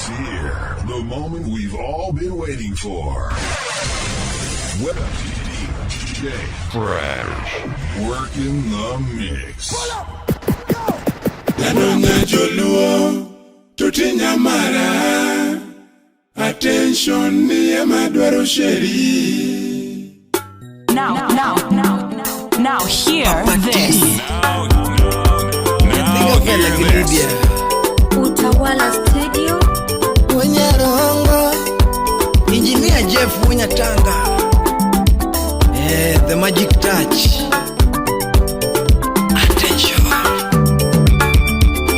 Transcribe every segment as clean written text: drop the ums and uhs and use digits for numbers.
It's here, the moment we've all been waiting for. Web DJ Fresh, working the mix. Nanonya joluo, tutinya mara. Attention ni ya madwaro sheri. Now hear this. Utawala Studio, Wanyarongo, Engineer Jeff Winyatanga. The magic touch. Attention.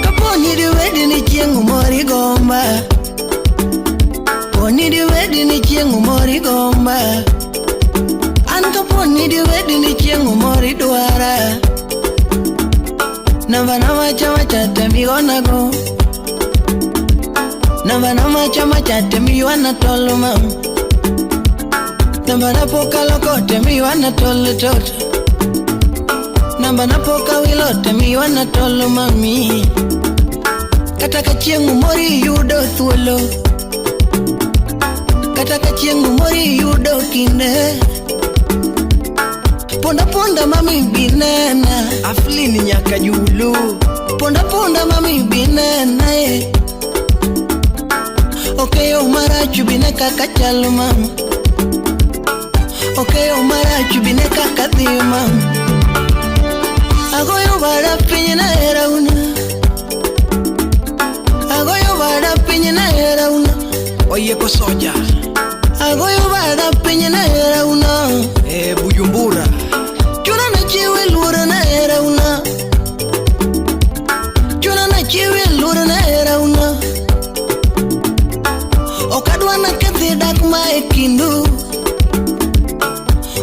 Kaponi di wedi ni chiengu mori gomba. Poni di wedi ni chiengu mori gomba. An kaponi di wedi ni chiengu mori duara. Nava chama chate mi gonna go. Nava chama chate mi wanna tolu mam. Nava poka lokote mi wanna tolu tot. Nava poka wilote mi wanna tolu mami. Kataka chiengu mori yudo thuolo. Kataka chiengu mori yudo kinde. Ponda mami binena aflini nyaka julu. Ponda mami binena Okay umara chubine kaka chalu mama. Okay umara chubine kaka di mama. Agoyo vada pinyina era una. Agoyo vada pinyina era una. Oye ko soja. Agoyo vada pinyina era una. Bujumbura. Chuna na chiwe lura na era una. Chuna na chiwe lura na era una. Okadwana kethi dakuma ekindu.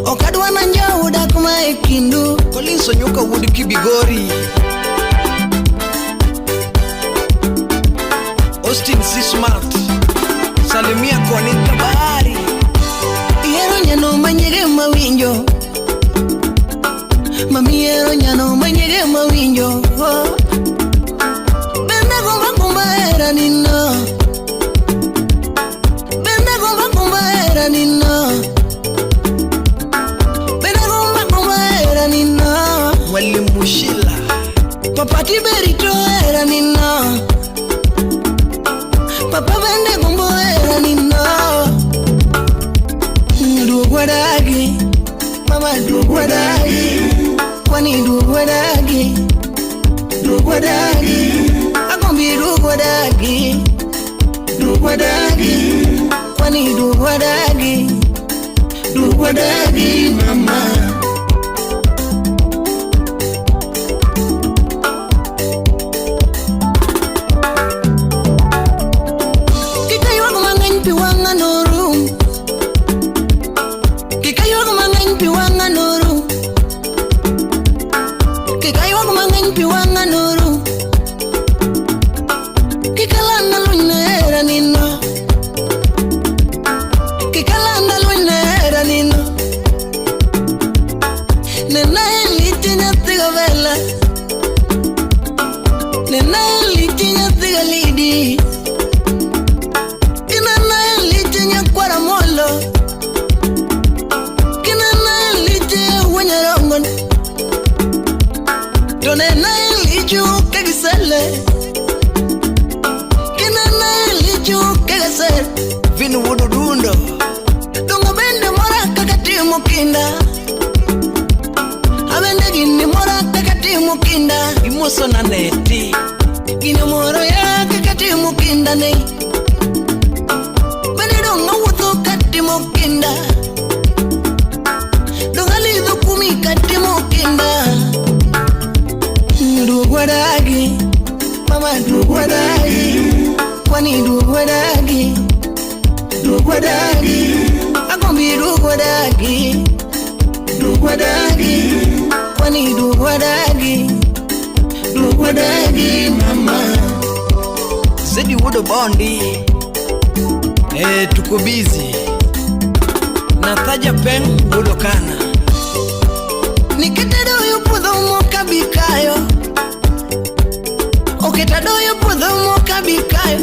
Okadwana njau dakuma ekindu. Kolinso nyoka wudi kibigori. Austin C. Smart. Salimia koni kabari. Yero nyano manyege mawinjo. Mami yero nyano manyege mawinjo. Benda kumba era nino. Benda kumba era nino. Benda kumba era nino. Wali mushila. Papa Tiberito era nino. Papa benda kumba era nino. Dugwadagi. Mama dugwadagi. Kwani dugwadagi. Dugwadagi. Akombi dugwadagi. Dugwadagi. Kwani dugwadagi. Dugwadagi mama. Kikayo kumangin piwanga noru. Kikayo kumangin piwanga noru. Kikayo kumangin piwanga noru. Kikalanda luina era nino. Kikalanda luina era nino. Nena elitinya tiga vela. Nena elitinya tiga lidi. Kinana elitinya kwara molo. Kinana elitinya wanyarongon. Tonena eliju kegisele. Kinana eliju kegisele. Vinu wududundo. Dunga bende mora kakati mukinda. Abende gini mora kakati mukinda. Imoso na neti. Gini moro ya kakati mukinda ne. Bende dunga wudu kati mukinda. Dunga lidu kumi kati mukinda. Dugwadagi. Mama dugwadagi. Kwani dugwadagi. Dugwadagi. Akombi dugwadagi. Dugwadagi. Kwani dugwadagi. Dugwadagi mama. Zedi wudo bondi. Tuko busy. Nataja pen wudo kana. Nikitado yupudho moka bikayo. Oketado yupudho moka bikayo.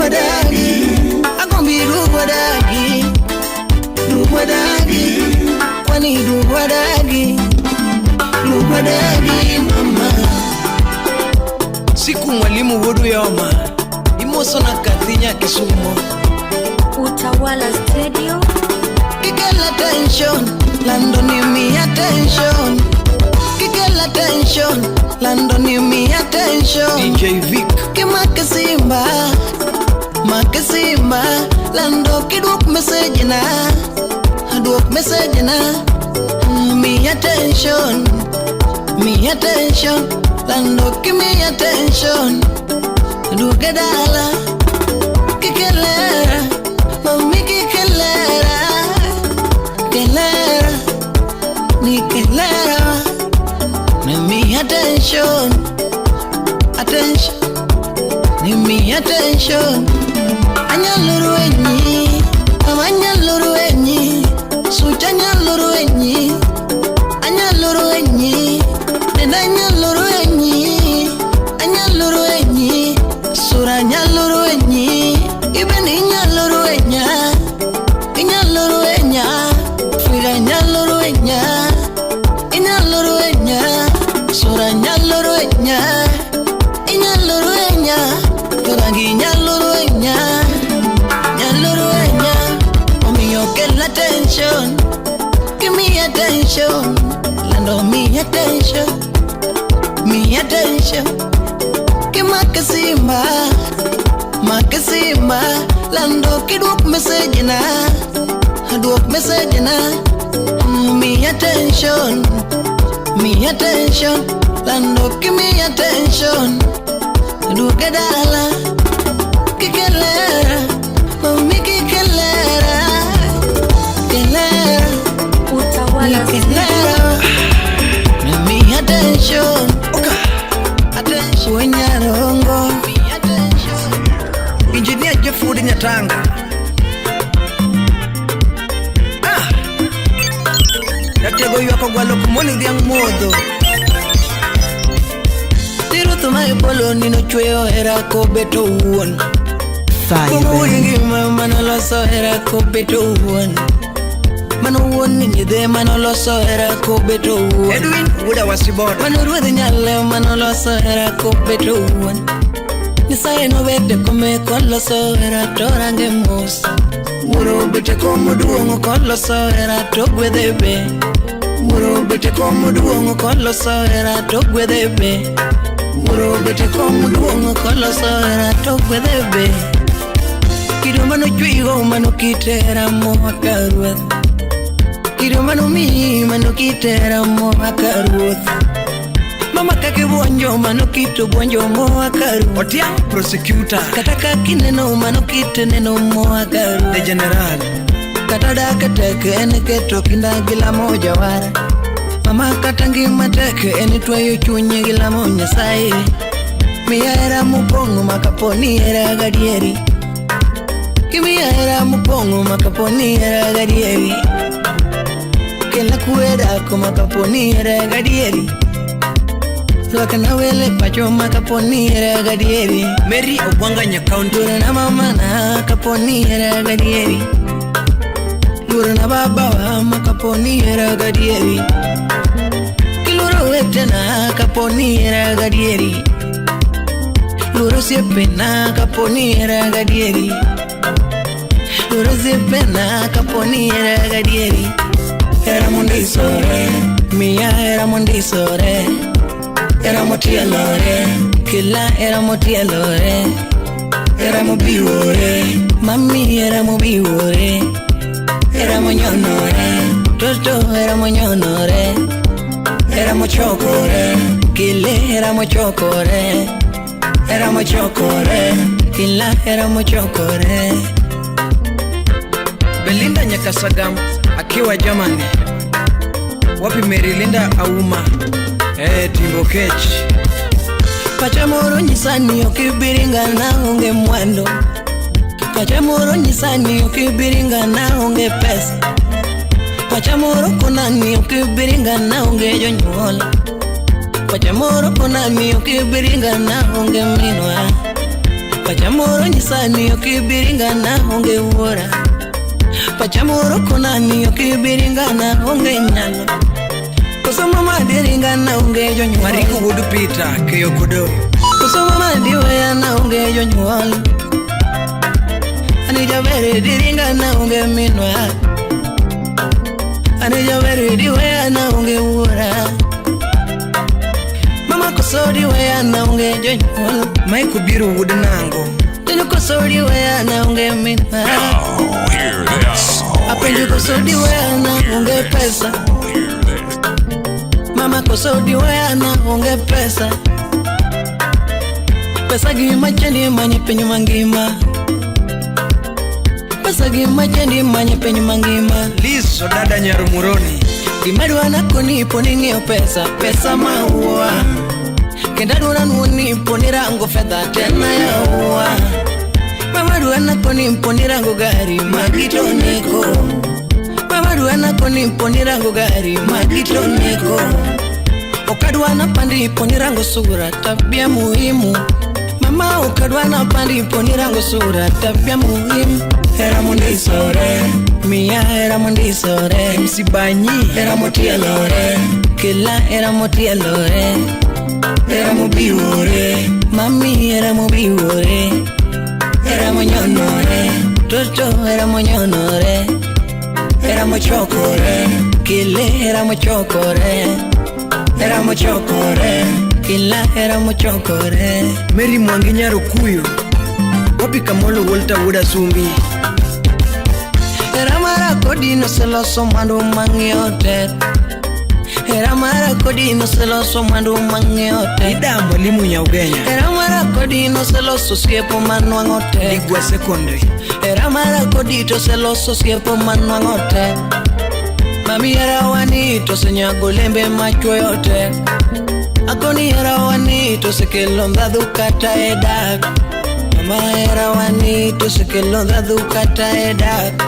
wadagi, agombi du wadagi, kwani du wadagi mama. Siku mwalimu wodu yoma, imoso na kathinya Kisumu. Utawala Studio. Kikela attention, London give me attention. Kikela attention, London give me attention. DJ Vic. Kimakesimba, Makesimba, Lando kiduk message na, aduk message na. Me attention, Lando give me attention. Do gedala, kikelera, mami kikelera, kelera, ni kelera. Me attention, ni me attention. Anyaluru enyi, amanyaluru enyi, suchanyaluru enyi. Anyaluru enyi, nenanyaluru enyi, anyaluru enyi, sura nyaluru enyi, ibeni nyaluru enya, inyaluru enya, figa nyaluru enya, inyaluru enya, sura nyaluru enya, inyaluru enya, turangi nyaluru enya, omiyo kela attention. Give me attention, Lando me attention. Kimakesimba, Lando kiduk message na, aduk message na. Me attention, Lando give me attention. Do gedala, kikelera, mami kikelera, kelera. Utawala Me attention, attention. Wenyarongo, Engineer Jeffrey Nyatanga. Yatego yako gwalo kumoni dhiang modho. Tiruto mae polo nino chweyo era ko beto uon. Kumu ingi mano loso era ko beto uon. Mano woni nyide mano loso era ko beto uon. Edwin Uda Wasiboda. Mano ruedhi nyale mano loso era ko beto uon. Nisaye no vete come con loso era torange mos. Muro bete como duongo con loso era to gwedebe. Muro bete como duongo con loso era to gwedebe. Muro bete como duongo con loso era to gwedebe. Kido mano chwigo mano kitera mo akarueth. Kido mano mi mano kitera mo akarueth. Mama kake bonjo mano kito bonjo mo akarueth. Otiang prosecutor. Kataka kineno mano kite neno mo akarueth. The general. Katada kateke ene keto kinda gila moja wara. Mama katangi mateke ene tuayo chunye gila mo Nyasaye. Miya era mupongo makaponi era gadieri. Kimiya era mupongo makaponi era gadieri. Kela kuera makaponi era gadieri. Wakana wele pacho makaponi era gadieri. Mary Obwanga Nyakaunti. Lura na mama na kaponi era gadieri. Lura na baba wa makaponi era gadieri. Kilura wete na kaponi era gadieri. Lura siepe na kaponi era gadieri. Lura siepe na kaponi era gadieri. Era mondisore, Mia era mondisore. Era motielore, kila era motielore. Era mobiore, mami era mobiore. Era moñonore, toto era moñonore. Era mochokore, kile era mochokore. Era mochokore, kila era mochokore. Belinda Nyakasagam akiwa Germany. Wapi Merilinda Auma? Timbo Kech. Pachamoro nyisani okibiringa na unge mwando. Pachamoro nyisani okibiringa na unge pesa. Pachamoro konani okibiringa na unge jonyola. Pachamoro konani okibiringa na unge minwa. Pachamoro Pachamoro nyisani okibiringana onge uora. Pachamoro konani okibiringana onge nyalo. Koso mama diringana onge jonyuol. Mariko wudu pita keyo kodo. Koso mama diweyana onge jonyuol. Ani jabere diringana onge minwa. Ani jabere diweyana onge uora. Mama kosodi weyana onge jonyuol. Mai kubiru wudu nango. Tino kosodi weyana onge minwa. Hear this. Apendi kosodi weyana onge pesa. Mama kosodi weyana onge pesa. Pesa gima chendi manye penyu mangima. Pesa gima chendi manye penyu mangima. Liso dada Nyarumuroni. Dimadwana koni poni ngeo pesa. Pesa maua. Kenda dwana nuni poni rango fedha tena ya ua. Mama dwana koni poni rango gari magito neko. Mama dwana koni poni rango gari magito neko. Okadwana pandi poni rango sura tabia muhimu. Mama okadwana pandi poni rango sura tabia muhimu. Era mundi sore, mia era mundi sore. Msibanyi Era motia lore, kila era motia lore. Era mubiure, mami era mubiure. Era moñonore, toto era moñonore. Era mochokore, kile era mochokore. Era mochokore, kila era mochokore. Mary Mwangi Nyarukuyo. Wapi Kamolo Walter Wuda Sumbi. Era mara kodi no se lo somando mangiote. Era mara kodi no se lo somando mangiote. Ida Mwalimu Nyaugenya. Era mara kodi no se lo sosiepo manuangote. Ligwa Secondary. Era mara kodi to se lo sosiepo manuangote. Mami era wanito senyago lembe macho yote. Akoni era wanito sekelonda dukata edak. Mama era wanito sekelonda dukata edak.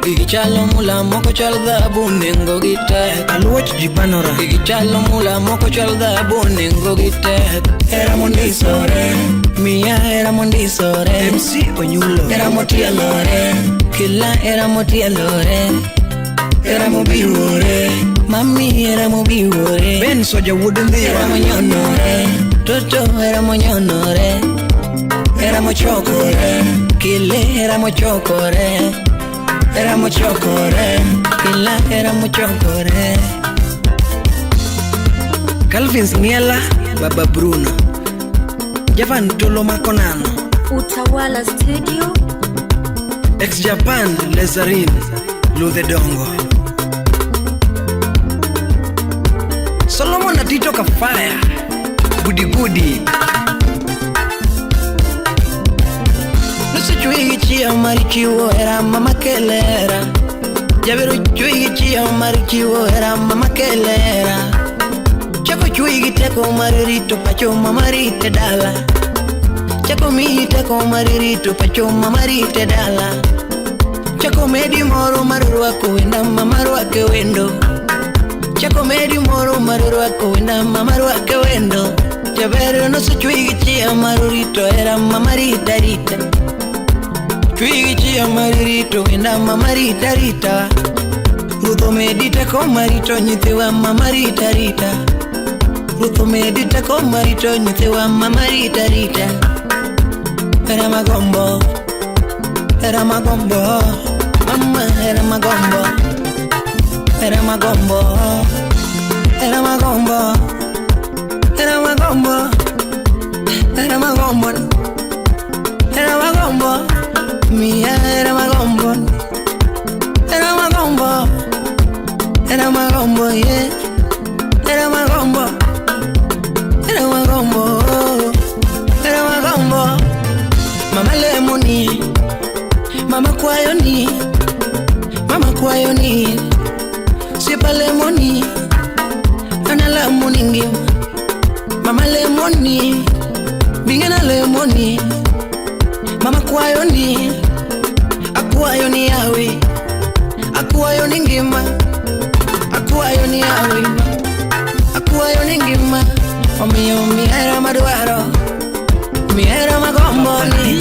Igichalo mula moko chalda bunengo gitek. Aluwach Jibanora. Igichalo mula moko chalda bunengo gitek. Era mundi sore, mia era mundi sore. MC Onyulo. Era motia lore, kila era motia lore. Era mubiure, mami era mubiure. Ben Soja Wudendhiwa. Era moñonore, toto era moñonore. Era mochokore, kile era mochokore. Era mochokore, kila era mochokore. Calvin Niela, Baba Bruno. Javan Tolo Makonano. Utawala Studio. Ex-Japan Lezarin Ludedongo. Solomon Atito Kafaya. Gudi Gudi. Chui chia marichiwo era mama kelera. Jaberu chui chia marichiwo era mama kelera. Chako chui giteko maririto pacho mamarite dala. Chako mi teko maririto pacho mamarite dala. Chako medi moro marurwa kuenda mamarwa ke wendo. Chako medi moro marurwa kuenda mamarwa ke wendo. Jaberu no se chui chia marurito era mamarita rita. Chui chia maririto enda mamarita rita. Rutho medita ko marito nyithiwa mamarita rita. Rutho medita ko marito nyithiwa mamarita rita. Era magombo, era magombo. Mama era magombo, era magombo. Era magombo, era magombo. Era magombo, era magombo. Mia era magombo, era magombo, era magombo, yeah. Era magombo, era magombo, era magombo. Mama lemoni, mama kwayoni, mama kwayoni. Sipa lemoni, ana lemoni ngim. Mama lemoni, bingena lemoni. Mama kwayoni, akwayoni yawe. Akwayoni ngima, akwayoni yawe. Akwayoni ngima. Omi era madwaro, mi era magombo ni.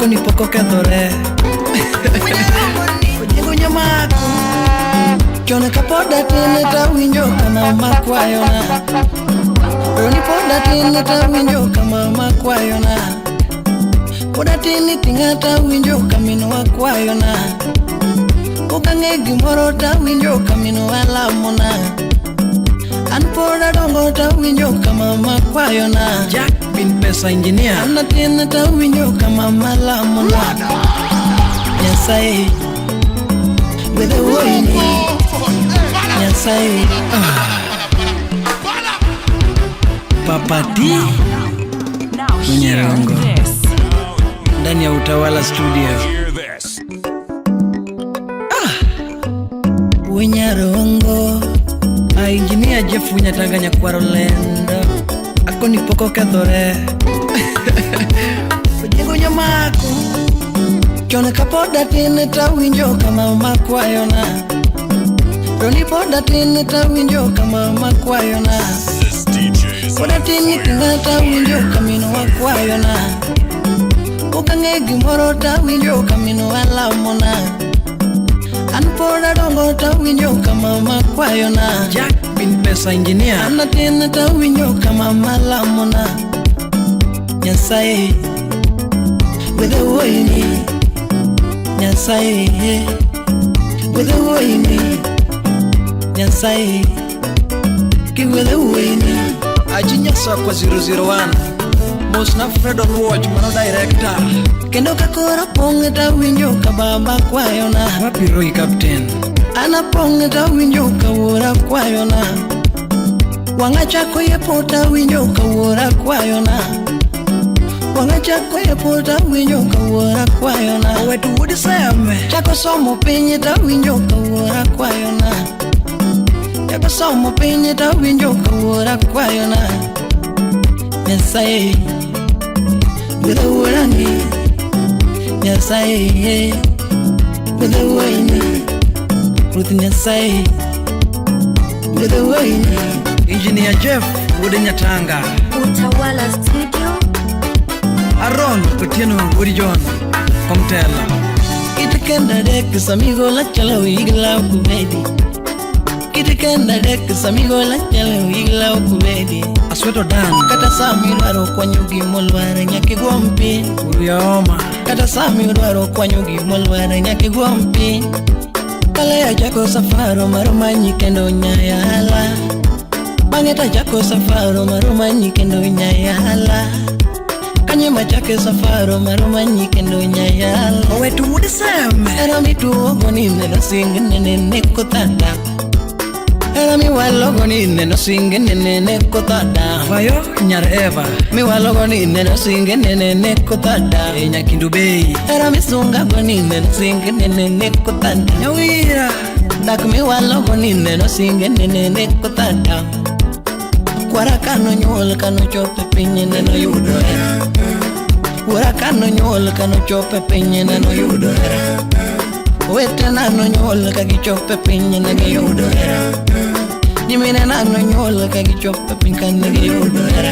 Akoni poko kethore Ojego nyamako Chone kapoda tine ta winjo kama makwayona Roni poda tine ta winjo kama makwayona Poda tine tingata winjo kamino wakwayona Ukange gimoro ta winjo kamino walamona An poda dongo ta winjo kama makwayona Jack bin pesa engineer Anna tine ta winjo kama malamona Nyasaye with the way Nyasaye Papa D Now hear Nyarongo. this. ndani ya Utawala Studio Hear this. Winyarongo Engineer Jeff Winyatanganya kwaro lendo Akoni poko kethore Ojego nyamako Chone kapoda tine ta winjo kama makwayona Roni poda tine ta winjo kama makwayona This DJ is Poda tine tingata winjo kamino wakwayona Ukange gimoro ta winjo kamino walamona An poda dongo ta winjo kama makwayona Jack bin pesa engineer Anna tine ta winjo kama malamona Nyasaye with the way Nyasaye with the way Nyasaye ki with the way Ajinya kwa 001 Mosna Fred on watch mano director Kendo kakora ponge ta winjo kabamba kwayona Wapi Roy Captain Ana ponge ta winjo kawora kwayona Wanga chako ye pota winjo kawora kwayona Wanga chako ye pota winjo kawora kwayona Wetu wudi seme Chako somo penye ta winjo kawora kwayona Chako somo penye ta winjo kawora kwayona Nyasaye with the word Nyasaye with the way Ruth Nyasaye with the way Engineer Jeff Nyatanga Utawala Studio. Aaron Otieno Woody John Komtela Itakenda dek samigo la chalo igla kumedi Itakenda dek samigo la chalo igla kumedi Asweto Dan kata sami dwaro kwanyugi molware nyaki gwampi Uriyoma kata sami dwaro kwanyugi molware nyaki gwampi Kale ya jako safaro marumanyi kendo nyayala Bangeta jako safaro marumanyi kendo nyayala Kanye machake safaro marumanyi kendo nyayala Owetu wudi seme Era mitu ogoni neno singe nene kutada Era mi walogoni neno singe nene kutada Fayo nyar Eva Mi walogoni neno singe nene kutada Nyakindu Bay Era mi sunga goni neno singe nene kutada Nyawira Dak mi walogoni neno singe nene kutada Kwara kano nyol kano chope pinye neno yudore Kwara kano nyol kano chope pinye neno yudore Wete nano nyol kagi chope pinye neno yudore Jimine nano nyol kagi chope pinye neno yudore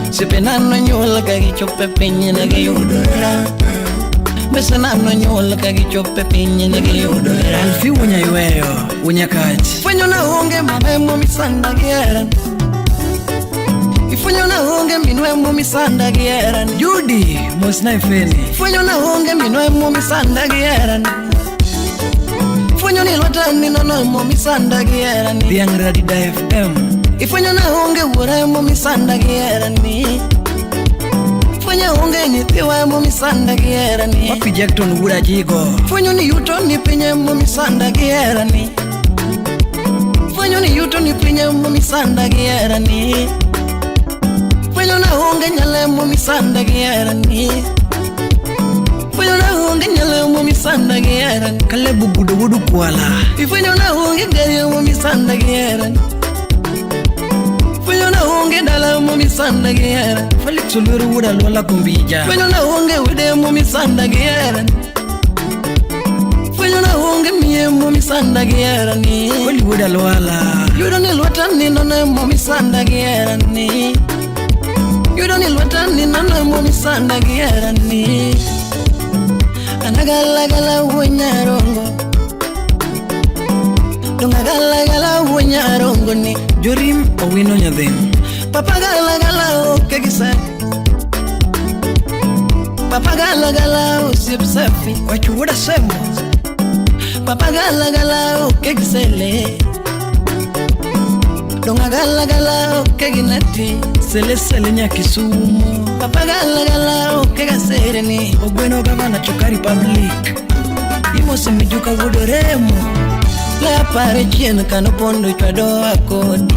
Sipe nano nyol kagi chope pinye neno yudore Bese nano nyol kagi chope pinye neno yudore Alfi unya yueyo, unya kati Fwenyo na honge mamemo misanda gieran Ifunyo na honge minwe mo misanda gieran Judy Mosna Ifeni Funyo na honge minwe mo misanda gieran Funyo ni lotani nono mo misanda gieran Diang Radida FM Ifunyo na honge wura mo misanda gieran Funyo honge ni tiwa mo misanda gieran Wapi Jackton wura jigo Funyo ni yuto ni pinye mo misanda gieran Funyo ni yuto ni pinye mo misanda gieran Funyo na honge nyale mo misanda gierani Funyo na honge nyale mo misanda gierani Kale bubudu budu kwala Funyo na honge gari mo misanda gierani Funyo na honge dala mo misanda gierani Felix Oluru wuda lola kumbija Funyo na honge wide mo misanda gierani Funyo na honge miye mo misanda gierani Wali wuda lola Yudo ni lwatani nona mo misanda gierani You don't need what I need, I'm not misanda gierani wino nyadhin. Papa gala gala oke gisa. Papa gala gala usip safi. Wachuda sembo. Papa gala gala oke gisele. Donga gala gala oke ginati. Sele sele nya Kisumu. Papa gala gala oke gasereni. Ogweno gavana Chokari Public. Imo semijuka gudoremo. Le pare chien kano pondo chwado akodi.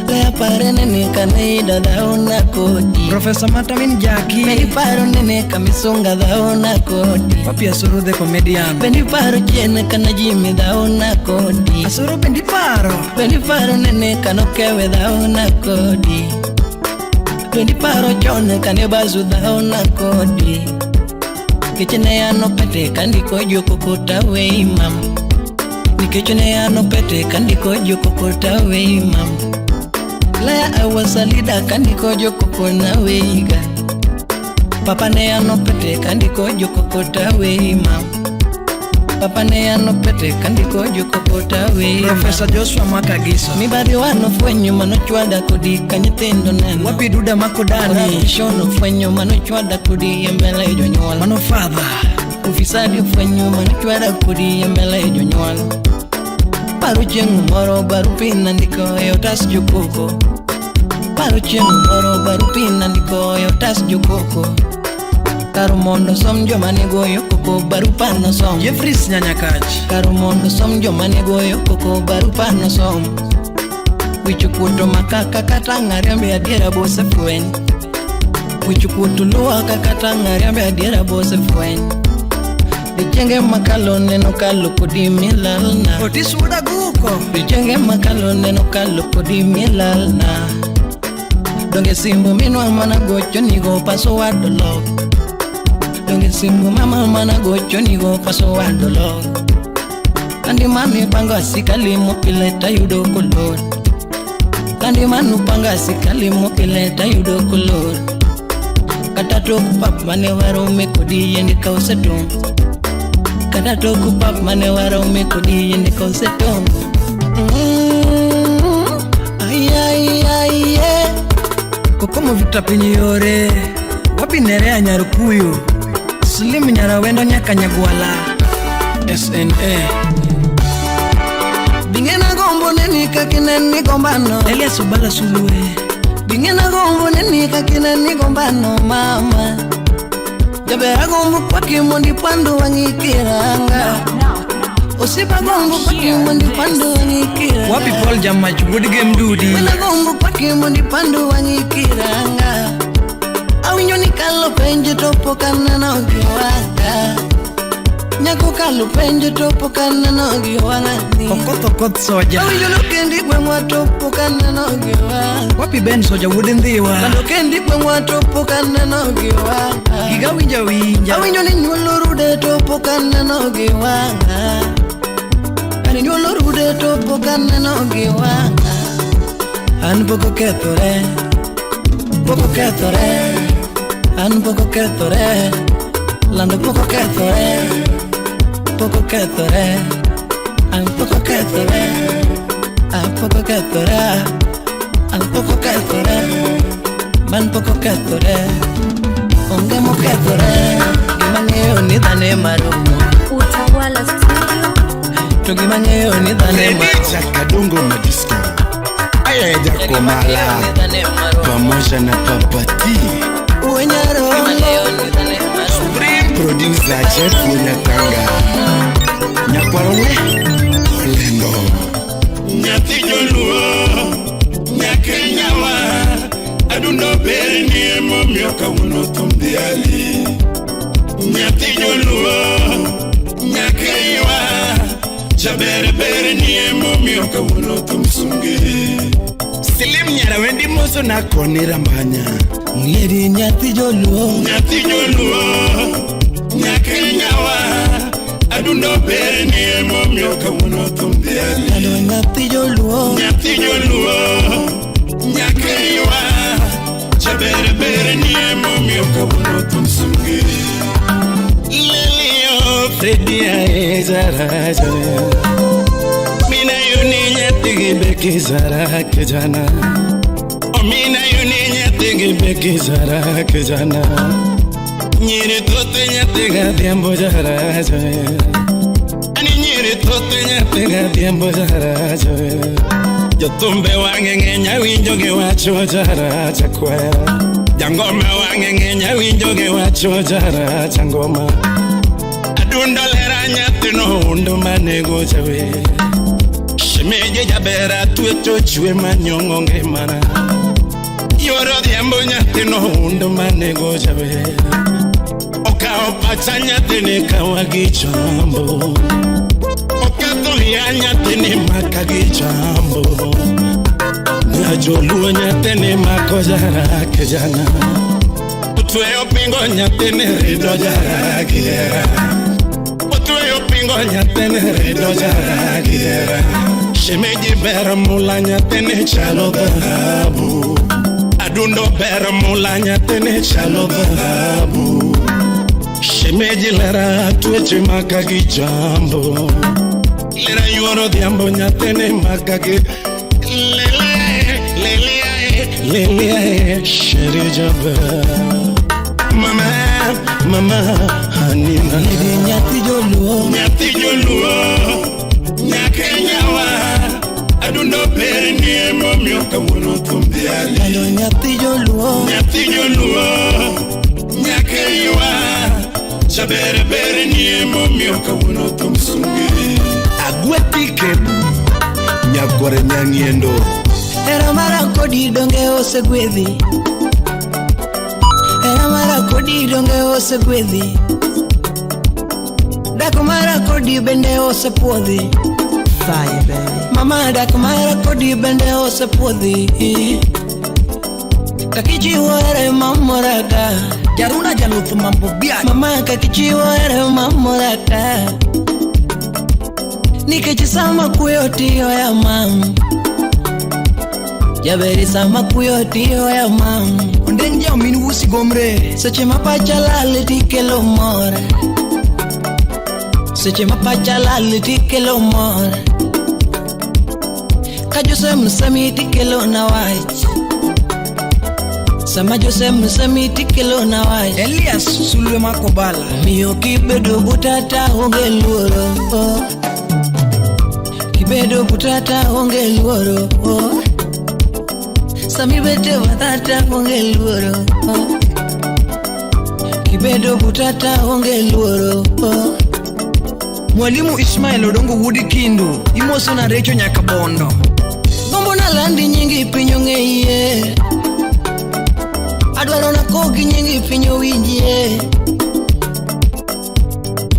Le pare nene kaneida daona kodi. Professor Matamin Jackie. Beni paro nene kamisonga daona kodi. Papi Asuru the comedian. Beni paro chien kana Jimmy daona kodi. Asuru bendi paro. Beni paro nene kano kewe daona kodi. Beni paro chone kane bazu daona kodi. Kichene ya no pete kandi kojo kokota we imam. Nikichene ya no pete kandi kojo kokota we imam. Laya awasalida kandi kojo kokona we iga. Papa ne ya no pete kandi kojo kokota we imam. Papa ne ya no pete kandi kojo kokota we imam. Professor Joshua Mwakagiso. Mibari wano fwenyo mano chwada kodi kanyitendo neno. Wapi Duda Makodani. Shono fwenyo mano chwada kodi yembele jonyola. Mano father. Ufisadi fwenyo mano chwada kodi yembele jonyola. Paru chengu moro baru pina ndiko yotas jukoko. Paru chengu moro baru pina ndiko yotas jukoko. Karu mondo som joma nego yokoko baru pano som. Jeffries Nyanyakachi. Karu mondo som joma nego yokoko baru pano som. Wichukuto makaka katanga rembe adiera bose fuen. Wichukuto luwa kakatanga rembe adiera bose fuen. Dichenge makalo neno kalo kodi milalna. Otis Uda Guko. Dichenge makalo neno kalo kodi milalna. Donge simbo minwa mana gocho nigo paso wadolo. Donge simbo mama mana gocho nigo paso wadolo. Kandi mami panga sikali mo pileta yudo kolor. Kandi manu panga sikali mo pileta yudo kolor. Kata toku pap mane waro me kodi yendi kausetum. Kata toku pap mane waro me kodi yendi kausetum. Ay ay ay ay. Kokomo Victor Pinyore. Wapi Nerea Nyarukuyu. Slim Nyarawendo Nyakanyagwala. SNA. Bingena gombo neni kakineni gombano. Elias Ubala Sulue. Bingena gombo neni kakineni gombano mama. Jabera gombo kwa kimondi pandu wangikiranga. Osipa gombo kwa kimondi pandu wangikiranga. Wapi Paul Jamach Woodgame Dudi. Wena gombo kwa kimondi pandu wangikiranga. Awinyo ni kalo penje topo kanana ogiwanga. Nyako kalo penje topo kanana ogiwanga. Kokot Soja. Awinyo lokendi kwe mwa topo kanana ogiwanga. Wapi Ben Soja Woodendhiwa. Lokendi kwe mwa topo kanana ogiwanga. Giga winja winja. Awinyo ni nyulo rude topo kanana ogiwanga. Ani nyulo rude topo kanana ogiwanga. An poko kethore. Poko kethore. An poko kethore. Lando poko kethore. Poko kethore. An poko kethore. An poko kethore. An poko kethore. Man poko kethore. Onge mo kethore. Gimang'eyo ni dhane marumo. Utawala Studio. To gimang'eyo ni dhane marumo. Kadungo Madisko. Aya Jakomala pamoja na Papati. Uwenyaro. Producer Jeff Nyakanga. Nyakwarone Olendo. Nyati joluo Nyakenyawa adundo beri ni emo mioka uno tumbiali. Nyati joluo Nyakenyawa jabere beri ni emo mioka uno tumsungi. Slim Nyarawendi moso na konera mbanya. Ngiri nyati joluo. Nyati joluo Nyakenyawa adundo beri ni emo mioka uno tumbiali. Ado nyati joluo. Nyati joluo Nyakenyawa jabere beri ni emo mioka uno tumsungi. Lelio Fredi Aezarazo Mina yuni nyati nyatigi beki zara kijana Omina yuni nyatigi beki zara kijana Nyiri tote nyatiga diambo jara joe Ani nyiri tote nyatiga diambo jara joe Jotumbe wange nyawinjo ge wacho jara chakwera Jangoma wange nyawinjo ge wacho jara changoma Adundo lera nyatino undo manego jawe Shimeje jabera tueto chwe manyongo ngemana Yoro diambo nyatino undo manego jawe Okao pacha nyatine kawagi chambo Okato ya nyatine makagi chambo Nyajoluo nyatine makojara kijana Utweyo pingo nyatine rido jara kiera Utweyo pingo nyatine rido jara kiera Shimeji bera mula nyatine chalo dhahabu Adundo bera mula nyatine chalo dhahabu Shimeji lera tueche makagi jambo Lera yoro diambo nyatine makagi Lele sheri jaba Mama hanina Nidi nyati joluo Nyakenyawa Adundo pere nie momyo kawono tumbiali Kalo nyati joluo Nyakenyawa Chabere bere nie momyo kawono tumsungi Agwetike Nyagware nyangiendo Era mara kodi donge ose gwedhi Era mara kodi donge ose gwedhi Dako mara kodi bende ose puodhi Fire baby Mama dako mara kodi bende ose puodhi Kakichiwo ere mamoraka Jaruna jalufu mambo biya Mama kakichiwo ere mamoraka Nikechisama kuyo tiyo ya mamu Jaberi sama kuyo tiyo ya mamu Ondeng jao minu usi gomre Seche mapacha lali tikelo mora Seche mapacha lali tikelo mora Kajose musami tikelo na wach Sama jose musami tikelo na wach Elias sulwe makobala Miyo kibedo butata honge luoro Kibedo butata honge luoro Sami bete watata honge luoro Kibedo butata honge luoro Mwalimu Ismail Odongo Woody Kindu Imoso na Recho Nyakabondo Gombo na landi nyingi pinyo ngeye Adwaro na kogi nyingi pinyo winje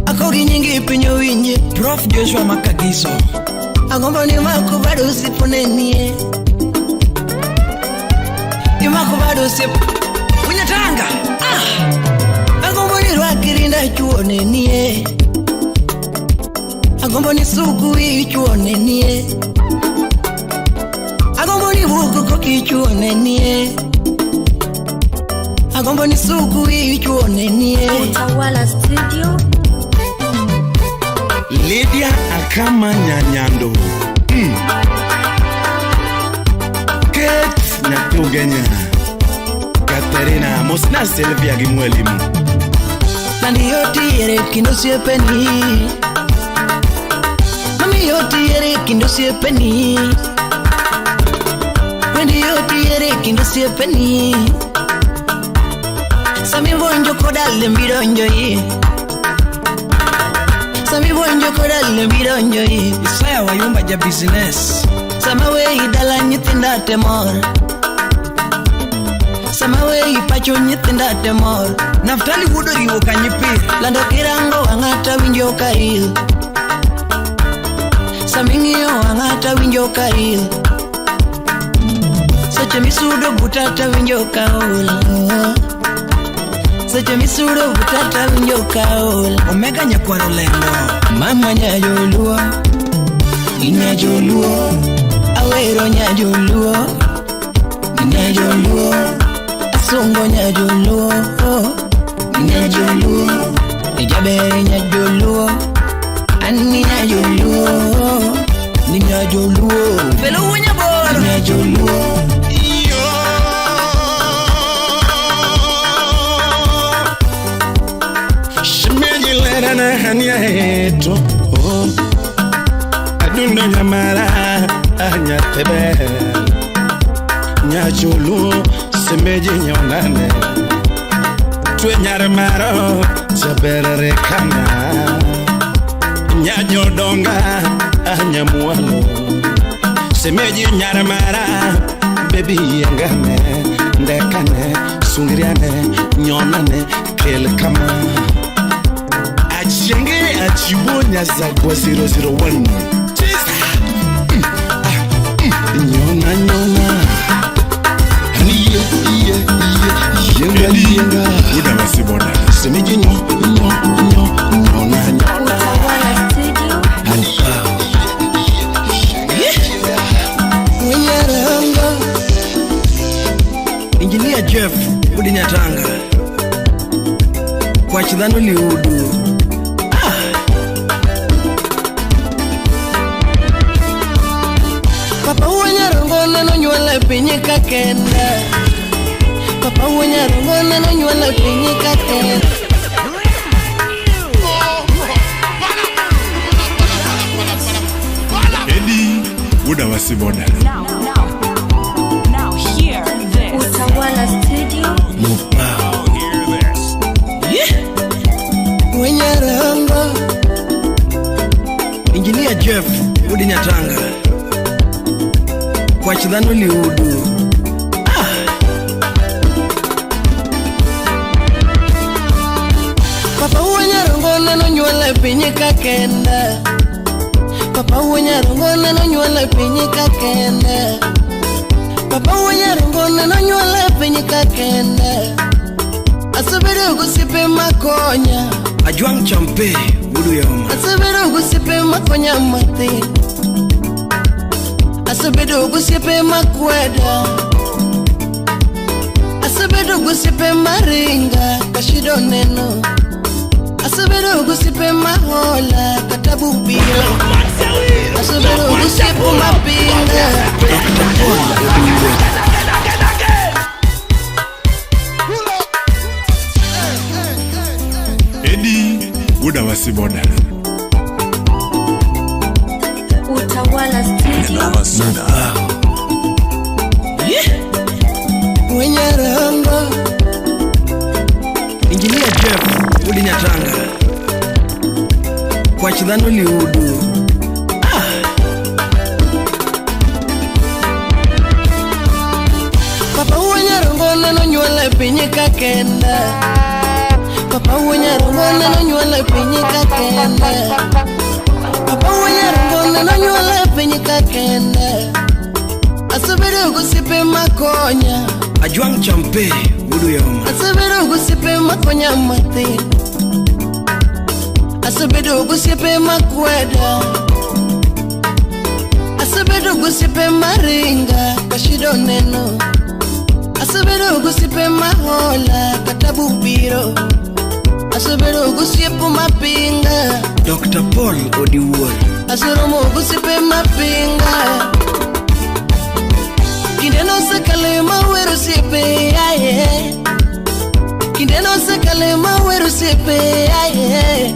Akogi nyingi pinyo winje Prof Joshua Makagiso Agombo ni mako bado usiponenie Ni mako bado usipo Winyatanga Agombo ni rwakirinda chuonenie Agombo ni suku ichuonenie Agombo ni buku koki chuonenie Agombo ni suku ichuonenie Utawala Studio. Lydia Akama Nyanyando Kate Nyatugenya Katerina Mosna Selvia Gimwelimu Nandi yoti yere kindo siepeni Mami yoti yere kindo siepeni Wendi yoti yere kindo siepeni Sami bonjo kodale mbidonjo ye Sami bonjo kodale mbidonjo ye Isaya Wayumba ja business Sama wei dala nyitinda temor Sama wei pacho nyitinda temor Naftali Wudo riwo kanyipir Lando kirango angata winjo kail Samingio angata winjo kail Seche misudo butata winjo kaul Seche misudo butata winjo kaul Omega Nyakwaro Lendo Mama nyajoluo Inyajoluo Awero nyajoluo Inyajoluo Asungo nyajoluo Inyajoluo Ijaberi nyajoluo Ani nyajoluo Ninya joluo Pelo unya bor Ninya joluo Shimeji lera na hania heto Adundo nyamara anya tebe Nyajulu semeji nyonane Twe nyare maro jabere kama Nyajodonga anya mualo Semeji nyare mara baby yengane Ndekane sungiriane nyonane kele kama Achenge achibonya zagwa 001 Nyona nyona Yenga Uda masibona Semeji nyona Utawala Studio. Wenyaranga Engineer Jeff Udinyatanga Kwa chidhano liudu Papa wenyaranga neno nyuala pinyika kenda Papa wenyaranga neno nyuala pinyika kenda Eddie Uda masibona Now hear this. Utawala Studio. Wenyaranga Engineer Jeff Udinyatanga Kwa chidhano liudu Papa wenyaranga neno nyuala pinyika kenda Papa wenyaranga neno nyuala pinyika kenda Papa wenyaranga neno nyuala pinyika kenda Asubiri kusipe makonya Ajuang champe Udu yoma Asubiri kusipe makonya mati Asubiri kusipe makweda Asubiri kusipe maringa Kashido neno Asubiri kusipe mahola Katabu bila Asubiri kusipe mapinga Eddie Uda masibona Utawala Studio. Wenyaranga Engineer Jeff Udinyatanga Kwa chidhano liudu Papa wenyaranga neno nyuala pinyika kenda Papa wenyaranga neno nyuala pinyika kenda Papa wenyaranga neno nyuala pinyika kenda Asubiri kusipe makonya Ajuang champe Udu yoma Asubiri kusipe makonya mati Asubiri kusipe makweda Asubiri kusipe maringa Kashido neno Asubiri kusipe mahola Katabu biro Asubiri kusipe mapinga Dr. Paul Odiwuor Asurumu kusipe mapinga Kindeno sekale maweru sipe aye Kindeno sekale maweru sipe aye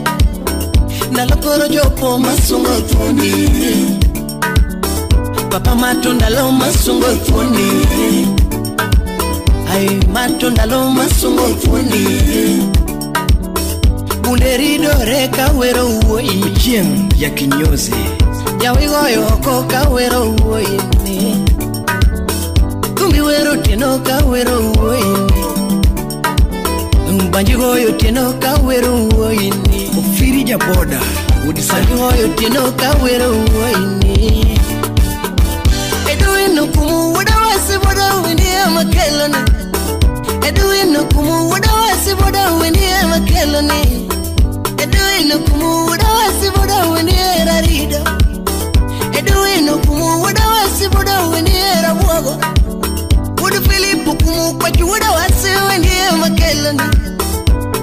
Nalokoro jopo masungo tuni Papa matonda lo masungo tuni Ay matonda lo masungo tuni Bunderido reka wero uoi Mchiem ya kinyozi Yawigo yoko ka wero uoi ni Kumbi wero teno ka wero uoi ni Mbanjigo yo teno ka wero uoi ni Ofiri jaboda Udisani Banjigo yo teno ka wero uoi ni Edwin kumu wada wasi boda windi ya makeloni Edwin kumu wada wasi boda windi ya makeloni Edwin kumu wada wasi boda windi ya rarido Edwin kumu wada wasi boda windi ya rabuago Wudu Filipu kumu kwachu wada wasi windi ya makeloni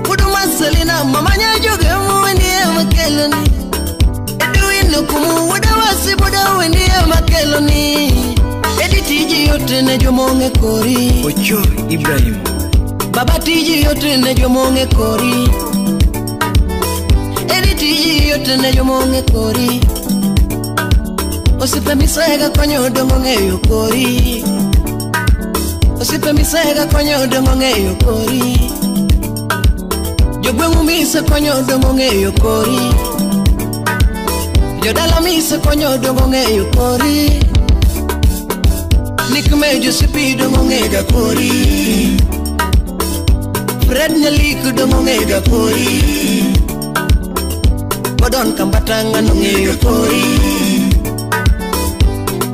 Wudu Maselina mamanya joge mu windi ya makeloni Edwin Neno kumu wada wasi boda wendi ya makelo ni Edi tiji yote ne jomonge kori Ocho Ibrahim Baba tiji yote ne jomonge kori Edi tiji yote ne jomonge kori Osipe misega konyo dongo ngeyo kori Osipe misega konyo dongo ngeyo kori Jogwengu mise konyo dongo ngeyo kori Jodala mise konyo dongo ngeyo kori Nikme Josepi dongo ngega kori Fred Nyaliku dongo ngega kori Kodon Kambatanga ngeyo kori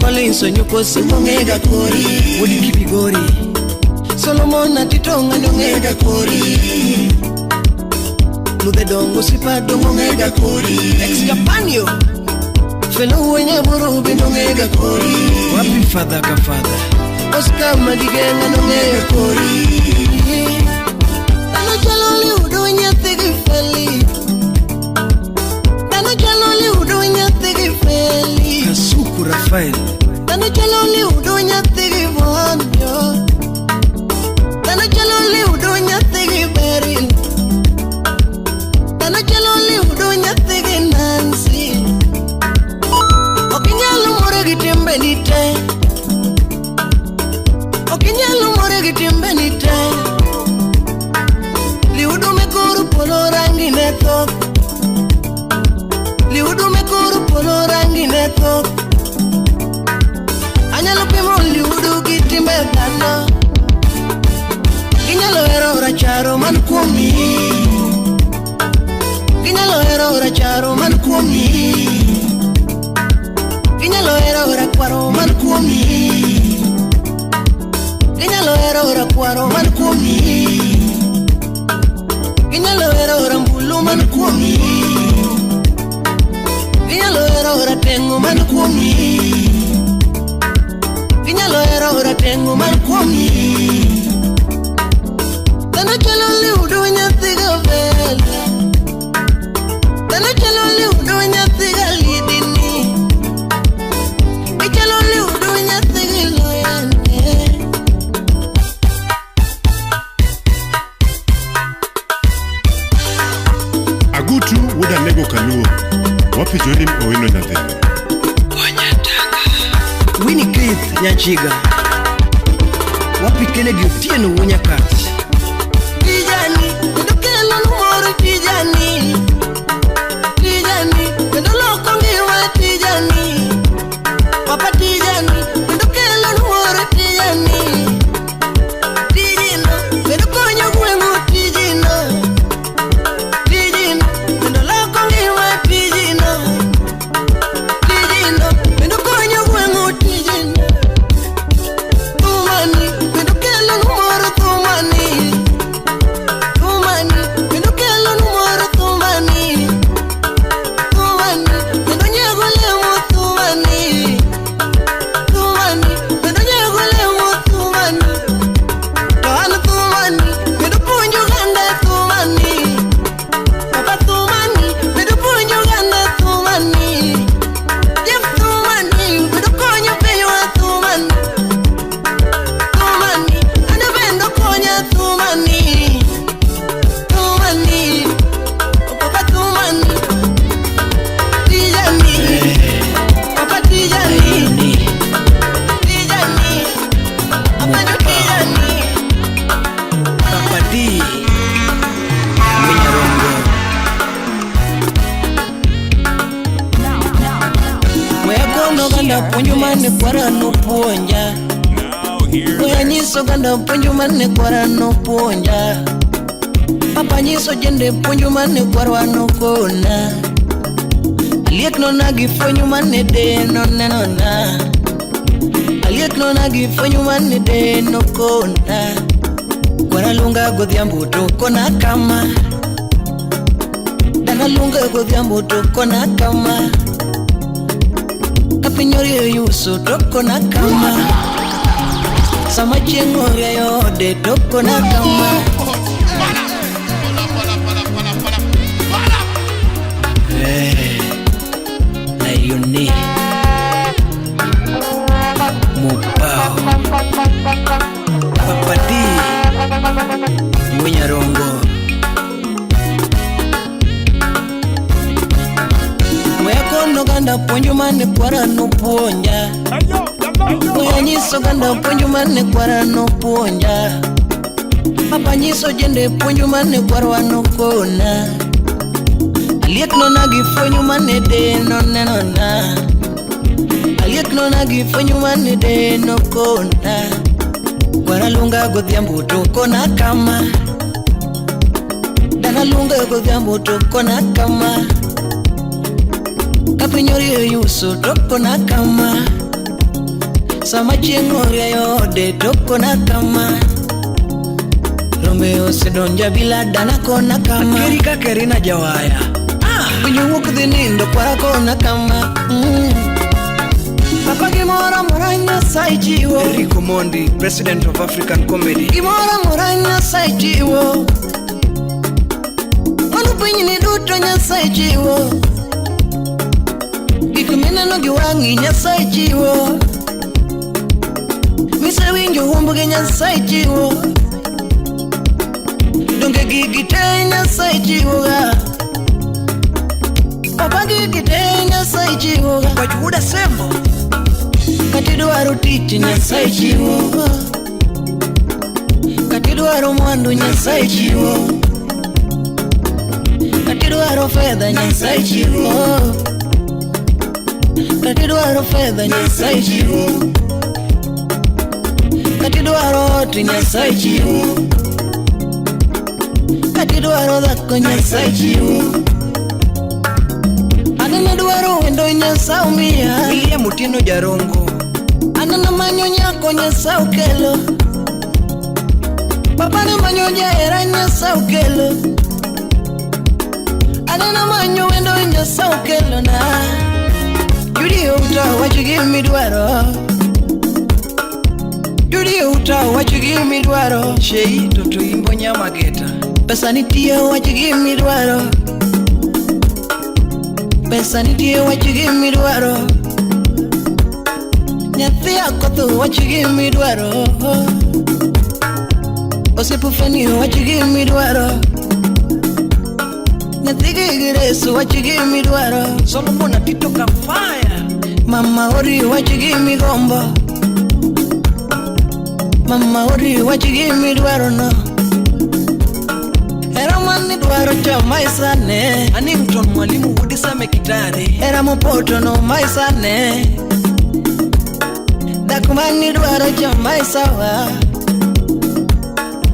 Kolinso nyuko simo ngega kori Wodi Kibigori Solomon Atitonga ngega kori Lude dongo sipa dongo ngega kori Ex Japanio Felo wenye buru bino ngega kori Wapi father ka father Oscar Madigenga ngega kori Dano jaloli udo nyatigi feli Dano jaloli udo nyatigi feli Kasuku Rafael Dano jaloli udo nyatigi vonyo Dano jaloli udo nyatigi Beryl Dano jaloli udo nyatigi Nancy Okinyalo more gitembe nite Okinyalo more gitembe nite Liudu mekuru polo rangi netok Liudu mekuru polo rangi netok Anyalo pimo liudu gitembe dano Ginyalo hero racharo man kuomi Ginyalo hero racharo man kuomi Ginyalo hero rakwaro man kuomi Ginyalo hero rakwaro man kuomi Ginyalo hero rambulu man kuomi Ginyalo hero ratengo man kuomi Ginyalo hero ratengo man kuomi Dano chalo liudu nyathiga vela Dano chalo liudu nyathiga lidini Chalo liudu nyathiga loyane Agutu wuda nego kaluo Wapi Jolim Owino nade Winnie Keith Nyachiga Wapi Kennedy Otieno Wunyakat Tijani, ndokelo numoro tijani Tijani, ndoloko ngiwa tijani Papa tijani, ndokelo numoro tijani Tijino, ndokonyo gwengu tijino Tijino, ndoloko ngiwa tijino Tijino, ndokonyo gwengu tijino Tumani, ndokelo numoro tumani Tumani, ndokelo numoro tumani Tumani, ndonyegole mo tumani Tumani, ndonyegole mo tumani Tohana tumani, ndopunjo ganda tumani Papa tumani, ndopunjo ganda tumani Jeff tumani, ndokonyo pewa tumani Tumani, ndobendo konya tumani Tumani, Papa tumani Tijani, Papa tijani Tijani, Papa tijani Kapadi Munyarongo Mwekono ganda ponyo mane kwara no puonja Mwe nyiso ganda ponyo mane kwara no puonja Papa nyiso jende ponyo mane kwara no kona Aliek no nagi ponyo mane de no nenona Aliek no nagi ponyo mane de no kona Kwara lunga godhiambo to kona kama Dana lunga godhiambo to kona kama Kapinyori yuso to kona kama Sama chieng'o yode to kona kama ganda puonjo mane kwara no puonja. Oya nyiso ganda puonjo mane kwara no puonja. Papa nyiso jende puonjo mane kwarwa no kona. Aliek no nagi puonjo mane de no nenona. Aliek no nagi puonjo mane de no kona. Kwara lunga godhiambo to kona kama. Dana lunga godhiambo to kona kama. Kapinyori yuso to kona kama. Sama chieng'ore yode to kona kama. Romeo sedonja bila dana kona kama. Kerika kerina jawaya. Pinyo wuk dhinindo kwara kona kama. Papa gimora moranya saijiwo. Enrico Mondi, President of African Comedy. Gimora moranya saijiwo. Manu pinyi ni duto nya saijiwo. Gikumina no giwangi nya saijiwo. Misa winjo humbuge nya saijiwo. Donge gigite nya saijiwo ga. Papa gigite nya saijiwo ga. Wajuda sembo. Katidwaro tich Nyasaye chiwo. Katidwaro mwandu Nyasaye chiwo. Katidwaro fedha Nyasaye chiwo. Katidwaro fedha Nyasaye chiwo. Katidwaro oti Nyasaye chiwo. Katidwaro dhako Nyasaye chiwo. Anana dwaro wendo Nyasaye umia. Iye mutino jarongo. Anana manyo nyako Nyasaye ukelo. Papa na manyo jaera Nyasaye ukelo. Anana manyo wendo Nyasaye ukelo na. Judy uta what you give me dwaro. Judy uta what you give me dwaro. Shei toto imbo nyama geta. Pesa nitie what you give me dwaro. Pesa nitie what you give me dwaro. Nyathi akotho what you give me dwaro. Osepufeni what you give me dwaro. Nyathi gigireso what you give me dwaro. Solomon atito ka fire. Mama ori what you give me gombo. Mama ori what you give me dwaro no. Era mani dwaro cha maisane. Ani mton mwalimu udisa mekitari. Era mopoto no maisane. Dakumani dwaro cha maisawa.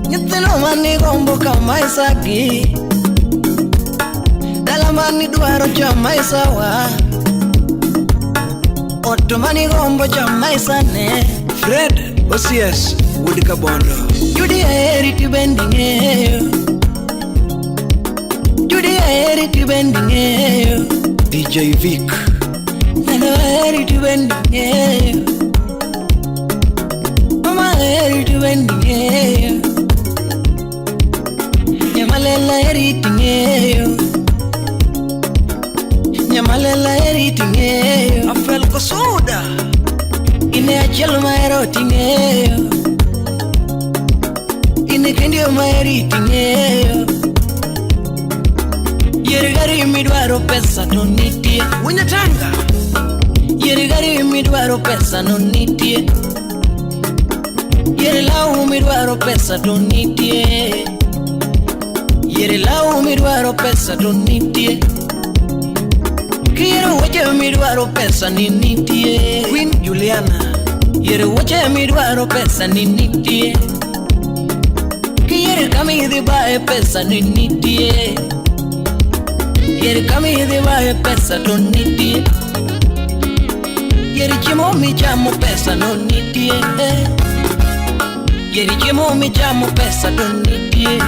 Nyitino mani gombo ka maisagi. Dalamani dwaro cha maisawa. Otomani gombo cha maisane. Fred OCS Woodika Bondo. Judy Aeriti bendingeyo. Judy Aeriti bendingeyo. DJ Vic. Nano Aeriti bendingeyo. Mama Aeriti bendingeyo. Nyamalela Aeriti ngeyo. Nyamalela Aeriti ngeyo. Afel kosoda. Ine achelo maeroti ngeyo. Ine kendio maeriti ngeyo. Yere gari midwaro pesa no nitie. Winyatanga. Yere gari midwaro pesa no nitie. Yere lau midwaro pesa no nitie. Yere lau midwaro pesa no nitie. Kiro wache midwaro pesa ni nitie. Queen Juliana. Yere wache midwaro pesa ni nitie. Kiyere kami di bae pesa ni nitie. Yere kami di bae pesa no nitie. Yere chimo mi chamo pesa no nitie. Yere chimo mi chamo pesa no nitie.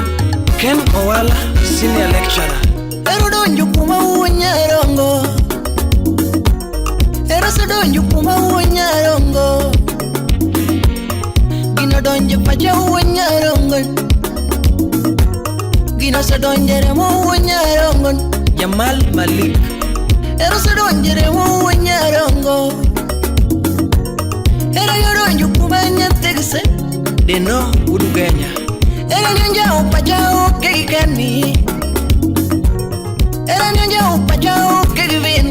Ken Owala, senior lecturer. Ero donjo kuma uonyarongo. Ero se donjo kuma uonyarongo. Gino donjo pacha uonyarongo. Gino se donjere mo uonyarongo. Jamal Malik. Ero se donjere mo uonyarongo. Ero yo donjo kuma nyategse. Deno Udugenya. Ero nyanja upacha ukegani. Era nyanja upacha ukegivin.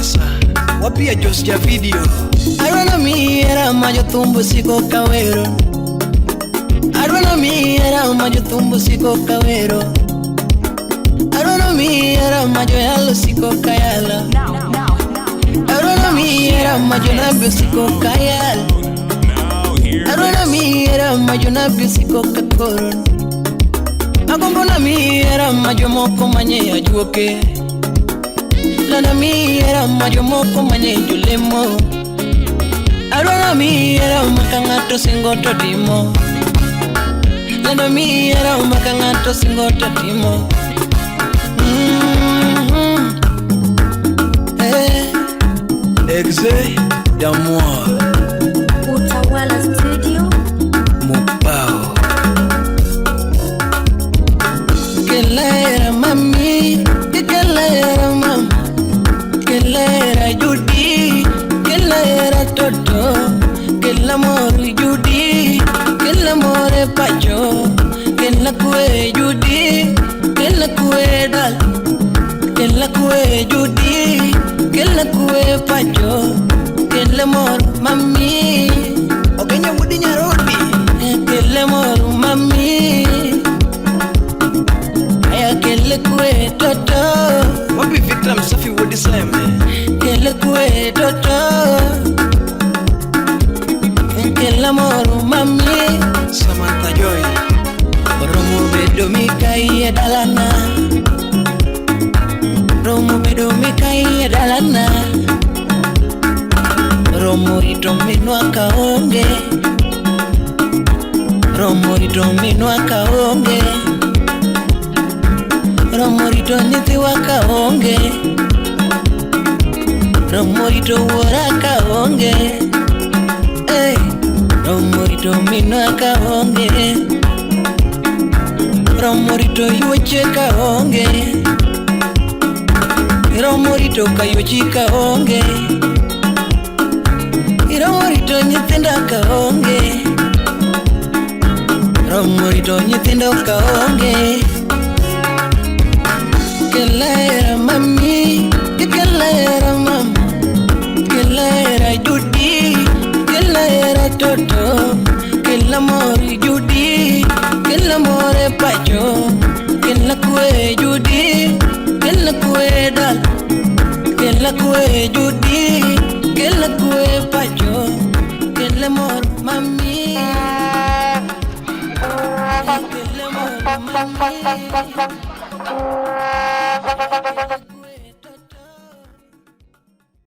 Mombasa. Wapi ya Jos ya video. Arwana mi era majo tumbo siko kawero. Arwana mi era majo tumbo siko kawero. Arwana mi era majo yalo siko kayala. Arwana mi era majo nabio siko kayala. Arwana mi era majo nabio siko kakoron. Agombona mi era majo moko manye ajuoke. Lana mi era majo moko manye julemo. Arwana mi era makangato singoto timo. Lana mi era makangato singoto timo. Exe d'amour. Utawala Studio. Mupao. Kelera mami, kelera mam, kelera Judy, kelera Toto, kelamore Judy, kelamore Pacho, kelakue Judy, kelakue dal, kelakue Judy, kelakue Pacho, kelamore mami, okenya Mudi Nyarodi, kelamore mami. Kele kwe toto. Wapi Vikram Safi wodi seme. Kele kwe toto. Kele moru mami. Samantha Joy. Romo bedo mikai dalana. Romo bedo mikai dalana. Romo ito minwa kaonge. Romo ito minwa kaonge. Romorito niti waka onge. Romorito waraka onge. Hey, Romorito minaka onge. Romorito yucheka onge. Romorito kayuchika onge. Romorito nyitindaka onge. Romorito nyitindaka onge. Kelera mami, kelera mam, kelera Judy, kelera Toto, kelamore Judy, kelamore Pacho, kelakue Judy, kelakue dal, kelakue Judy, kelakue Pacho, kelamore mami, kelamore mami.